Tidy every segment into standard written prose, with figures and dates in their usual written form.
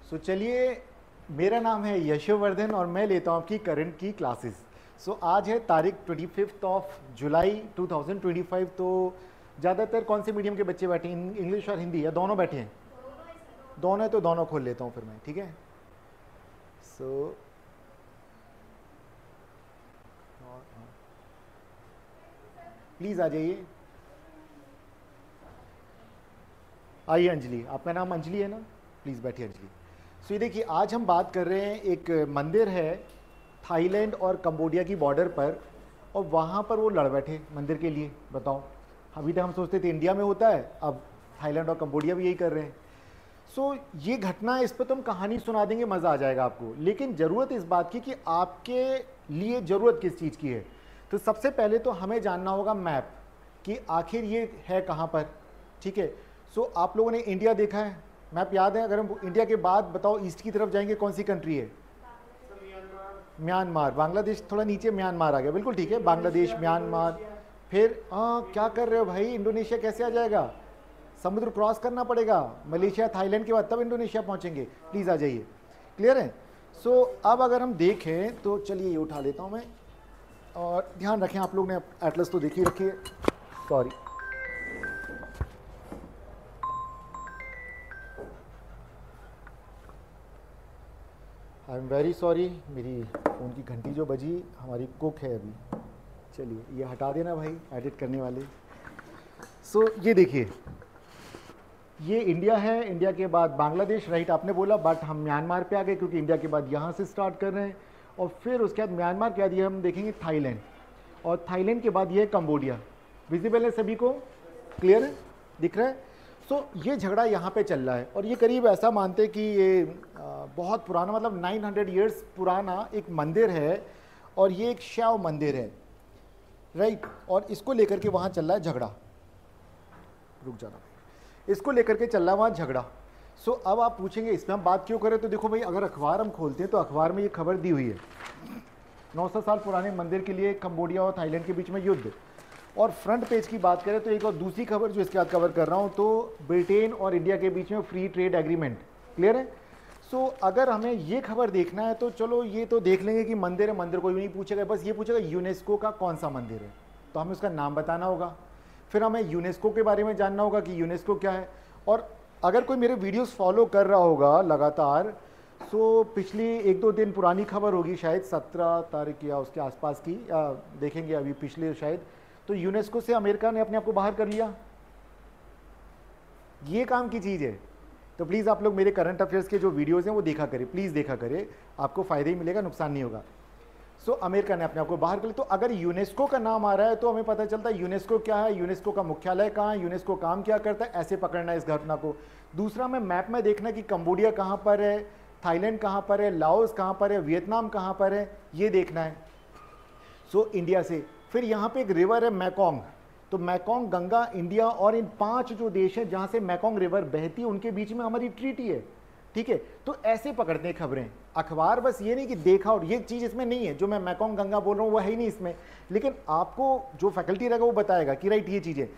चलिए, मेरा नाम है यशोवर्धन और मैं लेता हूँ आपकी करंट की क्लासेस। आज है तारीख 25 जुलाई 2025। तो ज़्यादातर कौन से मीडियम के बच्चे बैठे हैं, इंग्लिश और हिंदी, या दोनों बैठे हैं? दोनों है तो दोनों खोल लेता हूँ फिर मैं, ठीक है। प्लीज़ आ जाइए। आइए अंजलि, आपका नाम अंजलि है ना? प्लीज़ बैठिए अंजलि। ये देखिए, आज हम बात कर रहे हैं, एक मंदिर है थाईलैंड और कंबोडिया की बॉर्डर पर, और वहाँ पर वो लड़ बैठे मंदिर के लिए। बताओ, अभी तक हम सोचते थे इंडिया में होता है, अब थाईलैंड और कंबोडिया भी यही कर रहे हैं। ये घटना, इस पर तो हम कहानी सुना देंगे, मज़ा आ जाएगा आपको। लेकिन ज़रूरत इस बात की कि आपके लिए ज़रूरत किस चीज़ की है। तो सबसे पहले तो हमें जानना होगा मैप, कि आखिर ये है कहाँ पर, ठीक है। आप लोगों ने इंडिया देखा है, मैप याद है? अगर हम इंडिया के बाद बताओ ईस्ट की तरफ जाएंगे, कौन सी कंट्री है? म्यांमार। बांग्लादेश थोड़ा नीचे, म्यांमार आ गया, बिल्कुल ठीक है। बांग्लादेश, म्यांमार, फिर क्या कर रहे हो भाई, इंडोनेशिया कैसे आ जाएगा? समुद्र क्रॉस करना पड़ेगा, मलेशिया थाईलैंड के बाद तब इंडोनेशिया पहुंचेंगे। प्लीज़ आ जाइए, क्लियर है? अब अगर हम देखें तो चलिए ये उठा लेता हूं मैं, और ध्यान रखें आप लोग ने एटलस तो देखी रखिए। Sorry, I am very sorry, मेरी फ़ोन की घंटी जो बजी, हमारी कुक है अभी। चलिए ये हटा देना भाई, एडिट करने वाले। ये देखिए, ये इंडिया है, इंडिया के बाद बांग्लादेश, राइट आपने बोला, बट हम म्यांमार पे आ गए क्योंकि इंडिया के बाद यहाँ से स्टार्ट कर रहे हैं। और फिर उसके बाद म्यांमार के बाद ये हम देखेंगे थाईलैंड, और थाईलैंड के बाद ये है कंबोडिया। विजिबल है सभी को? क्लियर है, दिख रहा है? ये झगड़ा यहाँ पे चल रहा है, और ये करीब ऐसा मानते कि ये बहुत पुराना, मतलब 900 ईयर्स पुराना एक मंदिर है, और ये एक शैव मंदिर है, राइट। और इसको लेकर के वहाँ चल रहा है झगड़ा। रुक जाना, इसको लेकर के चल रहा है वहाँ झगड़ा। अब आप पूछेंगे इसमें हम बात क्यों करें, तो देखो भाई, अगर अखबार हम खोलते हैं तो अखबार में ये खबर दी हुई है, 900 साल पुराने मंदिर के लिए कंबोडिया और थाईलैंड के बीच में युद्ध। और फ्रंट पेज की बात करें तो एक और दूसरी खबर जो इसके बाद कवर कर रहा हूँ, तो ब्रिटेन और इंडिया के बीच में फ्री ट्रेड एग्रीमेंट। क्लियर है? अगर हमें ये खबर देखना है तो चलो ये तो देख लेंगे कि मंदिर है, मंदिर कोई नहीं पूछेगा, बस ये पूछेगा यूनेस्को का कौन सा मंदिर है, तो हमें उसका नाम बताना होगा। फिर हमें यूनेस्को के बारे में जानना होगा कि यूनेस्को क्या है। और अगर कोई मेरे वीडियोस फॉलो कर रहा होगा लगातार, पिछली 1-2 दिन पुरानी खबर होगी, शायद 17 तारीख या उसके आसपास की, देखेंगे अभी पिछले शायद, तो यूनेस्को से अमेरिका ने अपने आप को बाहर कर लिया। ये काम की चीज़ है। तो प्लीज़ आप लोग मेरे करंट अफेयर्स के जो वीडियोस हैं वो देखा करें, प्लीज़ देखा करें, आपको फ़ायदा ही मिलेगा, नुकसान नहीं होगा। अमेरिका ने अपने आप को बाहर कर लिया। तो अगर यूनेस्को का नाम आ रहा है तो हमें पता चलता है यूनेस्को क्या है, यूनेस्को का मुख्यालय कहाँ है, यूनेस्को काम क्या करता है, ऐसे पकड़ना है इस घटना को। दूसरा, में मैप में देखना कि कंबोडिया कहाँ पर है, थाईलैंड कहाँ पर है, लाओस कहाँ पर है, वियतनाम कहाँ पर है, ये देखना है। इंडिया से फिर यहाँ पे एक रिवर है मैकोंग, तो मैकोंग गंगा, इंडिया और इन 5 जो देश हैं जहाँ से मैकोंग रिवर बहती है, उनके बीच में हमारी ट्रीटी है, ठीक है। तो ऐसे पकड़ते हैं खबरें अखबार, बस ये नहीं कि देखा और ये चीज़ इसमें नहीं है, जो मैं मैकोंग गंगा बोल रहा हूँ वो है ही नहीं इसमें, लेकिन आपको जो फैकल्टी रहेगा वो बताएगा कि राइट ये चीज़ है।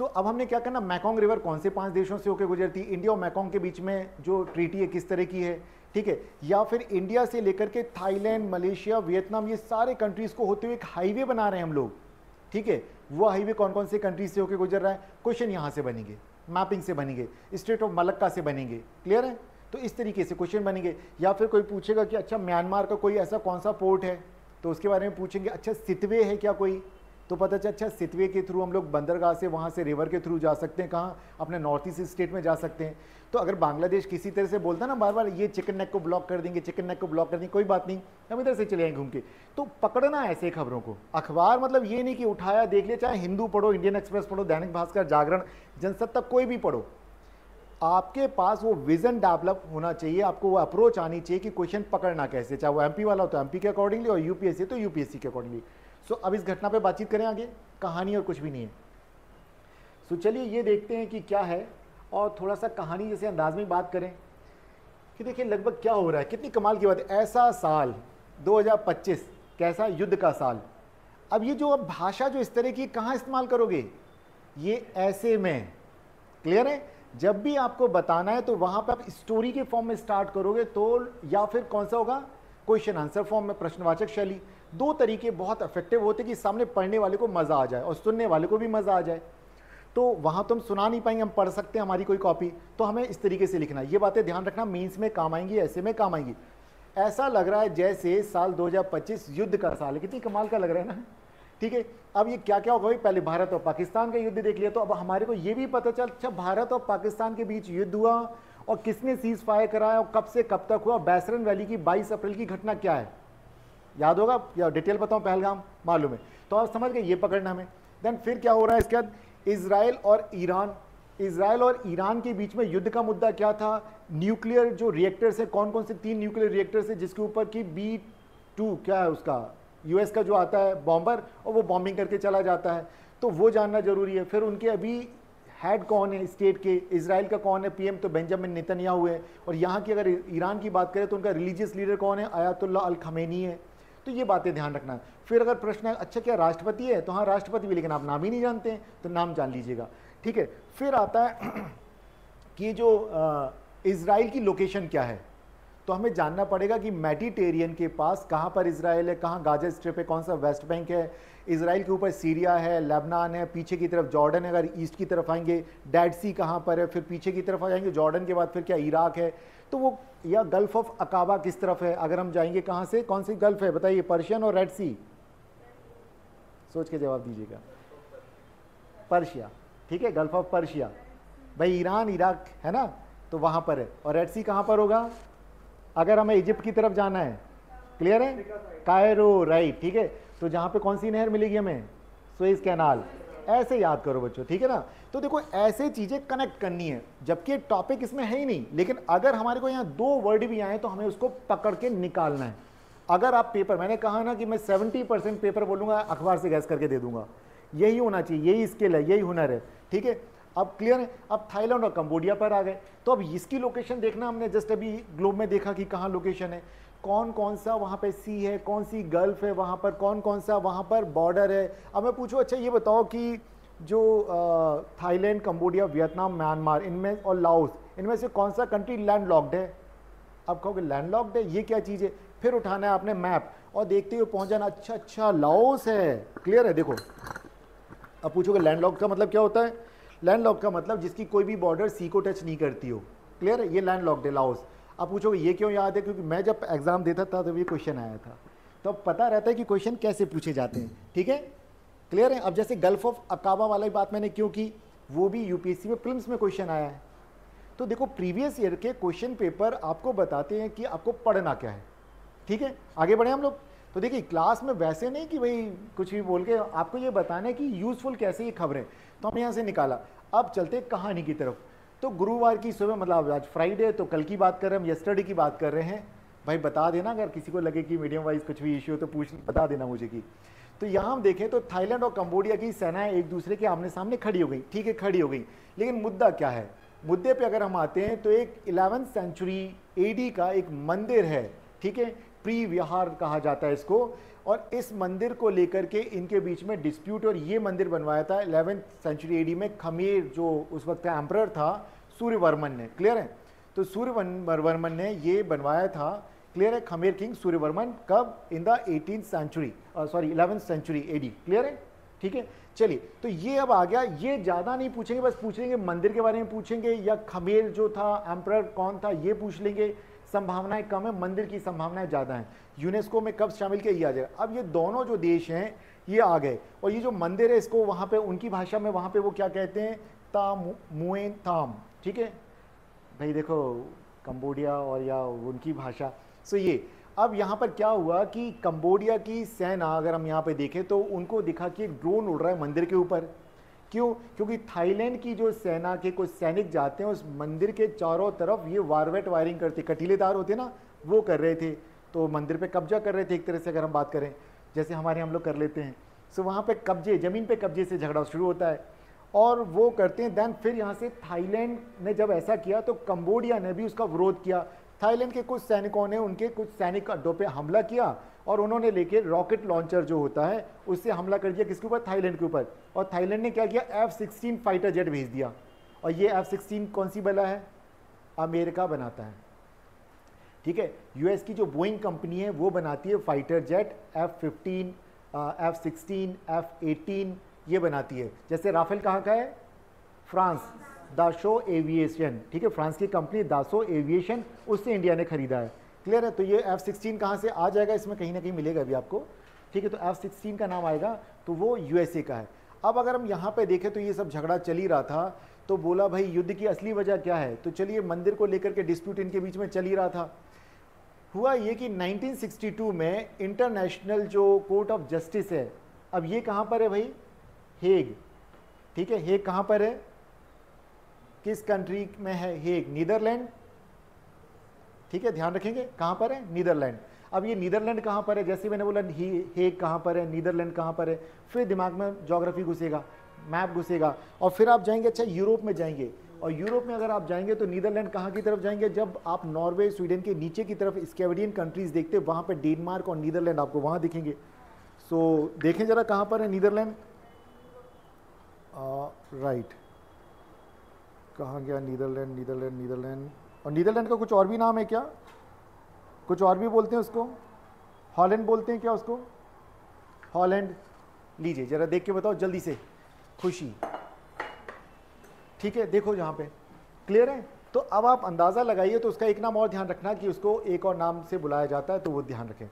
अब हमने क्या करना, मैकोंग रिवर कौन से 5 देशों से होकर गुजरती है, इंडिया और मैकोंग के बीच में जो ट्रीटी है किस तरह की है, ठीक है। या फिर इंडिया से लेकर के थाईलैंड, मलेशिया, वियतनाम, ये सारे कंट्रीज को होते हुए एक हाईवे बना रहे हैं हम लोग, ठीक है। वो हाईवे कौन कौन से कंट्रीज से होकर गुजर रहा है, क्वेश्चन यहाँ से बनेंगे, मैपिंग से बनेंगे, स्ट्रेट ऑफ मलक्का से बनेंगे। क्लियर है? तो इस तरीके से क्वेश्चन बनेंगे। या फिर कोई पूछेगा कि अच्छा म्यांमार का कोई ऐसा कौन सा पोर्ट है, तो उसके बारे में पूछेंगे। अच्छा सितवे है क्या कोई, तो पता चला अच्छा सितवे के थ्रू हम लोग बंदरगाह से वहाँ से रिवर के थ्रू जा सकते हैं, कहाँ, अपने नॉर्थ ईस्ट स्टेट में जा सकते हैं। तो अगर बांग्लादेश किसी तरह से बोलता ना बार बार ये चिकन नेक को ब्लॉक कर देंगे, चिकन नेक को ब्लॉक कर देंगे, कोई बात नहीं, हम इधर से चले आएंगे घूम के। तो पकड़ना ऐसे खबरों को, अखबार मतलब ये नहीं कि उठाया देख लिया, चाहे हिंदू पढ़ो, इंडियन एक्सप्रेस पढ़ो, दैनिक भास्कर, जागरण, जनसत्ता, कोई भी पढ़ो, आपके पास वो विजन डेवलप होना चाहिए, आपको वो अप्रोच आनी चाहिए कि क्वेश्चन पकड़ना कैसे, चाहे वो एमपी वाला हो तो एमपी के अकॉर्डिंगली, और यूपीएससी तो यूपीएससी के अकॉर्डिंगली। अब इस घटना पे बातचीत करें आगे, कहानी और कुछ भी नहीं है। चलिए ये देखते हैं कि क्या है, और थोड़ा सा कहानी जैसे अंदाज में बात करें कि देखिए लगभग क्या हो रहा है। कितनी कमाल की बात है, ऐसा साल 2025, कैसा युद्ध का साल। अब ये जो अब भाषा जो इस तरह की कहाँ इस्तेमाल करोगे, ये ऐसे में, क्लियर है, जब भी आपको बताना है तो वहां पे आप स्टोरी के फॉर्म में स्टार्ट करोगे तो, या फिर कौन सा होगा, क्वेश्चन आंसर फॉर्म में, प्रश्नवाचक शैली। दो तरीके बहुत इफेक्टिव होते कि सामने पढ़ने वाले को मजा आ जाए और सुनने वाले को भी मजा आ जाए। तो वहां तो हम सुना नहीं पाएंगे, हम पढ़ सकते हैं हमारी कोई कॉपी, तो हमें इस तरीके से लिखना है। ये बातें ध्यान रखना, मीन्स में काम आएंगी, ऐसे में काम आएंगी। ऐसा लग रहा है जैसे साल 2025 युद्ध का साल है, कितनी कमाल का लग रहा है ना। ठीक है, अब ये क्या क्या होगा भाई, पहले भारत और पाकिस्तान का युद्ध देख लिया, तो अब हमारे को ये भी पता चल, अच्छा भारत और पाकिस्तान के बीच युद्ध हुआ और किसने सीज फायर कराया और कब से कब तक हुआ, बैसरन वैली की 22 अप्रैल की घटना क्या है, याद होगा या डिटेल बताऊं, पहलगाम मालूम है, तो आप समझ गए, ये पकड़ना हमें। देन फिर क्या हो रहा है इसके बाद, इजराइल और ईरान के बीच में युद्ध का मुद्दा क्या था, न्यूक्लियर जो रिएक्टर्स है, कौन कौन से 3 न्यूक्लियर रिएक्टर्स है जिसके ऊपर की B2 क्या है उसका, यूएस का जो आता है बॉम्बर, और वो बॉम्बिंग करके चला जाता है, तो वो जानना जरूरी है। फिर उनके अभी हेड कौन है स्टेट के, इजराइल का कौन है पीएम, तो बेंजामिन नेतन्याहू है, और यहाँ की अगर ईरान की बात करें तो उनका रिलीजियस लीडर कौन है, आयतुल्लाह अल खमेनी है। तो ये बातें ध्यान रखना। फिर अगर प्रश्न है अच्छा क्या राष्ट्रपति है, तो हाँ राष्ट्रपति भी, लेकिन आप नाम ही नहीं जानते हैं तो नाम जान लीजिएगा। ठीक है, फिर आता है कि जो इजराइल की लोकेशन क्या है, तो हमें जानना पड़ेगा कि मेडिटेरियन के पास कहाँ पर इजराइल है, कहाँ गाजा स्ट्रिप है, कौन सा वेस्ट बैंक है, इजराइल के ऊपर सीरिया है, लेबनान है, पीछे की तरफ जॉर्डन है, अगर ईस्ट की तरफ आएंगे डेड सी कहाँ पर है, फिर पीछे की तरफ आ जाएंगे जॉर्डन के बाद फिर क्या इराक है, तो वो, या गल्फ ऑफ अकाबा किस तरफ है, अगर हम जाएंगे कहाँ से, कौन सी गल्फ है बताइए, पर्शियन और रेड सी, सोच के जवाब दीजिएगा, पर्शिया। ठीक है, गल्फ ऑफ पर्शिया, भाई ईरान इराक है ना, तो वहाँ पर है। और रेड सी कहाँ पर होगा, अगर हमें इजिप्ट की तरफ जाना है, क्लियर है, कायरो, राइट। ठीक है, तो जहाँ पे कौन सी नहर मिलेगी हमें, सुएज कैनाल, ऐसे याद करो बच्चों। ठीक है ना, तो देखो ऐसे चीजें कनेक्ट करनी है, जबकि टॉपिक इसमें है ही नहीं, लेकिन अगर हमारे को यहाँ 2 वर्ड भी आए तो हमें उसको पकड़ के निकालना है। अगर आप पेपर, मैंने कहा ना कि मैं 70% पेपर बोलूंगा, अखबार से गैस करके दे दूंगा, यही होना चाहिए, यही स्किल है, यही हुनर है। ठीक है, अब क्लियर है। अब थाईलैंड और कंबोडिया पर आ गए, तो अब इसकी लोकेशन देखना, हमने जस्ट अभी ग्लोब में देखा कि कहाँ लोकेशन है, कौन कौन सा वहाँ पे सी है, कौन सी गल्फ है वहाँ पर, कौन कौन सा वहाँ पर बॉर्डर है। अब मैं पूछूँ अच्छा ये बताओ कि जो थाईलैंड, कंबोडिया, वियतनाम, म्यांमार, इनमें और लाओस, इनमें से कौन सा कंट्री लैंड लॉक्ड है। अब कहोगे लैंड लॉक्ड है, ये क्या चीज़ है, फिर उठाना है आपने मैप और देखते हुए पहुँच जाना, अच्छा अच्छा लाओस है, क्लियर है। देखो अब पूछोगे लैंड लॉक्ड का मतलब क्या होता है, लैंड लॉक्ड का मतलब जिसकी कोई भी बॉर्डर सी को टच नहीं करती हो, क्लियर है, ये लैंड लॉक्ड है लाओस। अब पूछोगे ये क्यों याद है, क्योंकि मैं जब एग्जाम देता था तो ये क्वेश्चन आया था, तो अब पता रहता है कि क्वेश्चन कैसे पूछे जाते हैं। ठीक है, क्लियर है। अब जैसे गल्फ ऑफ अकाबा वाली बात मैंने क्यों की, वो भी यूपीएससी में प्रीलिम्स में क्वेश्चन आया है। तो देखो प्रीवियस ईयर के क्वेश्चन पेपर आपको बताते हैं कि आपको पढ़ना क्या है। ठीक है, आगे बढ़े हम लोग। तो देखिए क्लास में वैसे नहीं कि भाई कुछ भी बोल के, आपको ये बताना है कि यूजफुल कैसे ये खबरें, तो हमने यहाँ से निकाला। अब चलते कहानी की तरफ। तो गुरुवार की सुबह, मतलब आज फ्राइडे, तो कल की बात कर रहे हैं हम, यस्टरडे की बात कर रहे हैं। भाई बता देना, अगर किसी को लगे कि मीडियम वाइज कुछ भी इश्यू हो तो बता देना मुझे की। तो यहाँ हम देखें तो थाईलैंड और कंबोडिया की सेनाएं एक दूसरे के आमने सामने खड़ी हो गई। ठीक है, खड़ी हो गई, लेकिन मुद्दा क्या है, मुद्दे पे अगर हम आते हैं तो एक 11वीं सेंचुरी एडी का एक मंदिर है। ठीक है, प्री विहार कहा जाता है इसको, और इस मंदिर को लेकर के इनके बीच में डिस्प्यूट, और ये मंदिर बनवाया था 11वीं सेंचुरी एडी में खमेर, जो उस वक्त का एम्परर था, सूर्यवर्मन ने। क्लियर है, तो सूर्यवर्मन ने ये बनवाया था, क्लियर है, खमेर किंग सूर्यवर्मन, कब, in the 18th century, sorry 11वीं सेंचुरी एडी। क्लियर है, ठीक है। चलिए, तो ये अब आ गया, ये ज़्यादा नहीं पूछेंगे, बस पूछेंगे मंदिर के बारे में पूछेंगे, या खमेर जो था एम्परर कौन था ये पूछ लेंगे। संभावनाएं कम है, मंदिर की संभावनाएं ज़्यादा हैं। यूनेस्को में कब शामिल किया जाएगा। अब ये दोनों जो देश हैं ये आ गए, और ये जो मंदिर है इसको वहाँ पे उनकी भाषा में वहाँ पे वो क्या कहते हैं, तामुएन ताम। ठीक है भाई, देखो कंबोडिया और या उनकी भाषा। सो ये अब यहाँ पर क्या हुआ कि कंबोडिया की सेना, अगर हम यहाँ पे देखें तो उनको दिखा कि एक ड्रोन उड़ रहा है मंदिर के ऊपर। क्यों, क्योंकि थाईलैंड की जो सेना के कुछ सैनिक जाते हैं उस मंदिर के चारों तरफ, ये वारवेट वायरिंग करते, कटीले तार होते ना, वो कर रहे थे, तो मंदिर पे कब्जा कर रहे थे एक तरह से, अगर हम बात करें जैसे हमारे हम लोग कर लेते हैं। सो वहाँ पे कब्जे, ज़मीन पे कब्जे से झगड़ा शुरू होता है और वो करते हैं। देन फिर यहाँ से थाईलैंड ने जब ऐसा किया तो कंबोडिया ने भी उसका विरोध किया। थाईलैंड के कुछ सैनिकों ने उनके कुछ सैनिक अड्डों पे हमला किया और उन्होंने लेके रॉकेट लॉन्चर जो होता है उससे हमला कर दिया, किसके ऊपर, थाईलैंड के ऊपर। और थाईलैंड ने क्या किया, F-16 फाइटर जेट भेज दिया। और ये F-16 कौन सी बना है? अमेरिका बनाता है, ठीक है। यूएस की जो बोइंग कंपनी है वो बनाती है fighter jet F-15, F-16, F-18 ये बनाती है। जैसे राफेल कहाँ का है? फ्रांस, दाशो एविएशन, ठीक है, फ्रांस की कंपनी दाशो एविएशन, उससे इंडिया ने खरीदा है। क्लियर है? तो ये F-16 कहाँ से आ जाएगा, इसमें कहीं ना कहीं मिलेगा अभी आपको, ठीक है। तो F-16 का नाम आएगा तो वो यूएसए का है। अब अगर हम यहाँ पे देखें तो ये सब झगड़ा चल ही रहा था, तो बोला भाई युद्ध की असली वजह क्या है, तो चलिए मंदिर को लेकर के डिस्प्यूट इनके बीच में चल ही रहा था। हुआ ये कि 1962 में इंटरनेशनल जो कोर्ट ऑफ जस्टिस है, अब ये कहाँ पर है भाई? हेग, ठीक है। हेग कहाँ पर है? किस कंट्री में है हेग? नीदरलैंड, ठीक है, ध्यान रखेंगे कहाँ पर है? नीदरलैंड। अब ये नीदरलैंड कहाँ पर है? जैसे मैंने बोला हेग कहाँ पर है, नीदरलैंड कहाँ पर है, फिर दिमाग में ज्योग्राफी घुसेगा, मैप घुसेगा, और फिर आप जाएंगे अच्छा यूरोप में जाएंगे, और यूरोप में अगर आप जाएंगे तो नीदरलैंड कहाँ की तरफ जाएंगे? जब आप नॉर्वे स्वीडन के नीचे की तरफ स्कैंडिनेवियन कंट्रीज देखते हैं, वहाँ पे डेनमार्क और नीदरलैंड आपको वहाँ दिखेंगे। सो देखें जरा कहाँ पर है नीदरलैंड, राइट, कहाँ गया नीदरलैंड? नीदरलैंड, नीदरलैंड, और नीदरलैंड का कुछ और भी नाम है क्या? कुछ और भी बोलते हैं उसको, हॉलैंड बोलते हैं क्या उसको? हॉलैंड, लीजिए जरा देख के बताओ जल्दी से, खुशी, ठीक है, देखो यहाँ पे क्लियर है। तो अब आप अंदाज़ा लगाइए, तो उसका एक नाम और ध्यान रखना कि उसको एक और नाम से बुलाया जाता है, तो वो ध्यान रखें।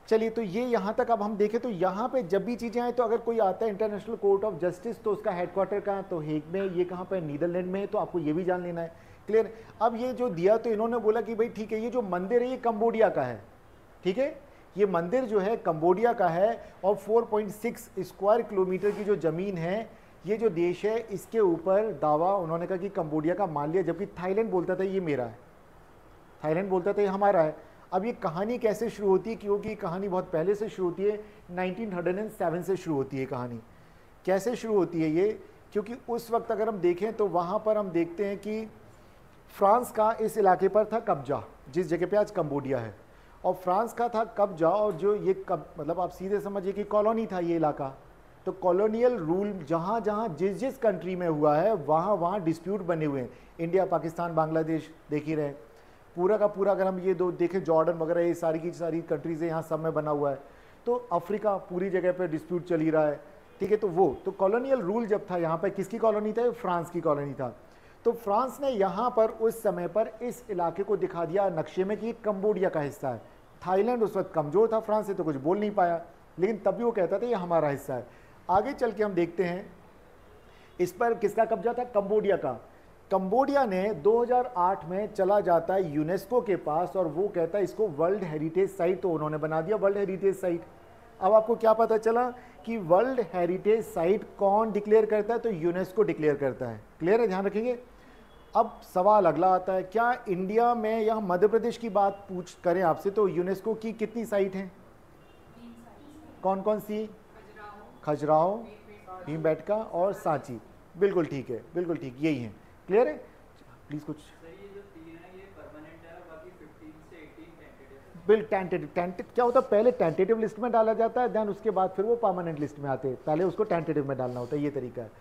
चलिए, तो ये यहाँ तक अब हम देखें तो यहाँ पे जब भी चीज़ें आए तो अगर कोई आता है इंटरनेशनल कोर्ट ऑफ जस्टिस तो उसका हेडक्वार्टर कहाँ? तो हेग में। ये कहाँ पर? नीदरलैंड में। तो आपको ये भी जान लेना है, क्लियर। अब ये जो दिया तो इन्होंने बोला कि भाई ठीक है, ये जो मंदिर है ये कंबोडिया का है, ठीक है, ये मंदिर जो है कंबोडिया का है, और 4.6 स्क्वायर किलोमीटर की जो ज़मीन है, ये जो देश है इसके ऊपर दावा उन्होंने कहा कि कंबोडिया का मान लिया, जबकि थाईलैंड बोलता था ये मेरा है, थाईलैंड बोलता था ये हमारा है। अब ये कहानी कैसे शुरू होती है? क्योंकि कहानी बहुत पहले से शुरू होती है, 1907 से शुरू होती है कहानी। कैसे शुरू होती है ये? क्योंकि उस वक्त अगर हम देखें तो वहाँ पर हम देखते हैं कि फ्रांस का इस इलाके पर था कब्जा, जिस जगह पे आज कंबोडिया है, और फ्रांस का था कब्जा, और जो ये मतलब आप सीधे समझिए कि कॉलोनी था ये इलाका। तो कॉलोनियल रूल जहाँ जहाँ जिस जिस कंट्री में हुआ है वहाँ वहाँ डिस्प्यूट बने हुए हैं। इंडिया, पाकिस्तान, बांग्लादेश देख ही रहे, पूरा का पूरा अगर हम ये दो देखें, जॉर्डन वगैरह, ये सारी की सारी कंट्रीज़ है, यहाँ सब में बना हुआ है। तो अफ्रीका पूरी जगह पे डिस्प्यूट चल ही रहा है, ठीक है। तो वो तो कॉलोनियल रूल जब था यहाँ पर, किसकी कॉलोनी था? फ्रांस की कॉलोनी था। तो फ्रांस ने यहाँ पर उस समय पर इस इलाके को दिखा दिया नक्शे में कि कंबोडिया का हिस्सा है। थाईलैंड उस वक्त कमज़ोर था फ्रांस से, तो कुछ बोल नहीं पाया, लेकिन तब भी वो कहता था ये हमारा हिस्सा है। आगे चल के हम देखते हैं इस पर किसका कब्जा था? कंबोडिया का। कंबोडिया ने 2008 में चला जाता है यूनेस्को के पास, और वो कहता है इसको वर्ल्ड हेरिटेज साइट, तो उन्होंने बना दिया वर्ल्ड हेरिटेज साइट। अब आपको क्या पता चला कि वर्ल्ड हेरिटेज साइट कौन डिक्लेयर करता है? तो यूनेस्को डिक्लेयर करता है, क्लियर है, ध्यान रखेंगे। अब सवाल अगला आता है, क्या इंडिया में या मध्य प्रदेश की बात पूछ करें आपसे तो यूनेस्को की कितनी साइट हैं? कौन कौन सी? खजुराहो, भीमबेटका और सांची। बिल्कुल ठीक है, बिल्कुल ठीक, यही है, क्लियर है। प्लीज कुछ बिल टेंटेटिव क्या होता है? पहले टेंटेटिव लिस्ट में डाला जाता है, देन उसके बाद फिर वो परमानेंट लिस्ट में आते हैं, पहले उसको टेंटेटिव में डालना होता है, ये तरीका है।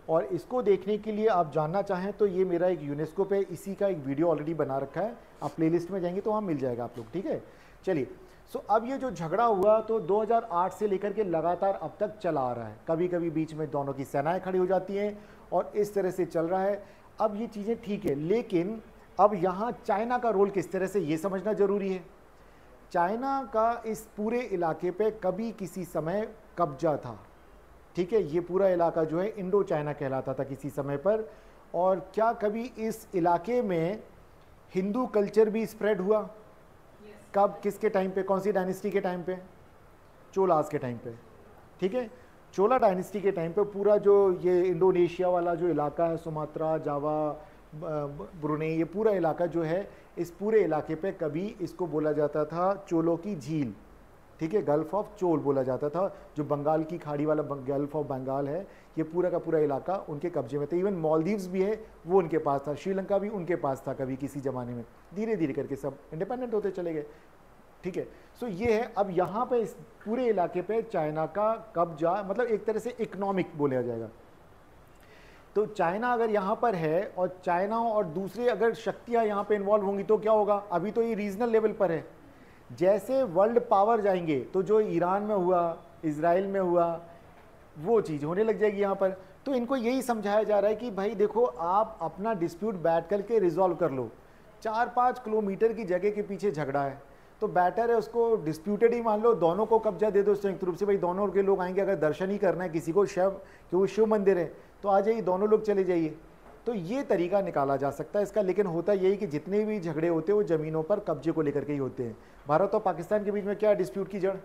और इसको देखने के लिए आप जानना चाहें तो ये मेरा एक यूनेस्को पे इसी का एक वीडियो ऑलरेडी बना रखा है, आप प्लेलिस्ट में जाएंगे तो वहाँ मिल जाएगा आप लोग, ठीक है। चलिए, सो अब ये जो झगड़ा हुआ तो 2008 से लेकर के लगातार अब तक चला आ रहा है। कभी कभी बीच में दोनों की सेनाएं खड़ी हो जाती हैं और इस तरह से चल रहा है। अब ये चीज़ें ठीक है, लेकिन अब यहाँ चाइना का रोल किस तरह से, ये समझना ज़रूरी है। चाइना का इस पूरे इलाके पे कभी किसी समय कब्जा था, ठीक है। ये पूरा इलाका जो है इंडो चाइना कहलाता था किसी समय पर। और क्या कभी इस इलाके में हिंदू कल्चर भी स्प्रेड हुआ? कब, किसके टाइम पे, कौन सी डायनेस्टी के टाइम पे? चोलास के टाइम पे, ठीक है। चोला डायनेस्टी के टाइम पे पूरा जो ये इंडोनेशिया वाला जो इलाका है, सुमात्रा, जावा, ब्रुनेई, ये पूरा इलाका जो है, इस पूरे इलाके पे कभी इसको बोला जाता था चोलों की झील, ठीक है, गल्फ ऑफ चोल बोला जाता था। जो बंगाल की खाड़ी वाला गल्फ ऑफ बंगाल है, ये पूरा का पूरा इलाका उनके कब्जे में था। इवन मालदीव्स भी है वो उनके पास था, श्रीलंका भी उनके पास था कभी किसी ज़माने में। धीरे धीरे करके सब इंडिपेंडेंट होते चले गए, ठीक है। सो ये है, अब यहाँ पे इस पूरे इलाके पे चाइना का कब्जा, मतलब एक तरह से इकोनॉमिक बोला जाएगा। तो चाइना अगर यहाँ पर है और चाइना और दूसरे अगर शक्तियाँ यहाँ पे इन्वॉल्व होंगी तो क्या होगा? अभी तो ये रीजनल लेवल पर है, जैसे वर्ल्ड पावर जाएंगे तो जो ईरान में हुआ, इजराइल में हुआ, वो चीज़ होने लग जाएगी यहाँ पर। तो इनको यही समझाया जा रहा है कि भाई देखो, आप अपना डिस्प्यूट बैठ करके रिजॉल्व कर लो। 4-5 किलोमीटर की जगह के पीछे झगड़ा है तो बेटर है उसको डिस्प्यूटेड ही मान लो, दोनों को कब्जा दे दो संयुक्त रूप से। भाई दोनों के लोग आएंगे, अगर दर्शन ही करना है किसी को, कि वो शिव मंदिर है तो आ जाइए, दोनों लोग चले जाइए। तो ये तरीका निकाला जा सकता है इसका। लेकिन होता यही कि जितने भी झगड़े होते हैं वो ज़मीनों पर कब्जे को लेकर के ही होते हैं। भारत और पाकिस्तान के बीच में क्या डिस्प्यूट की जड़?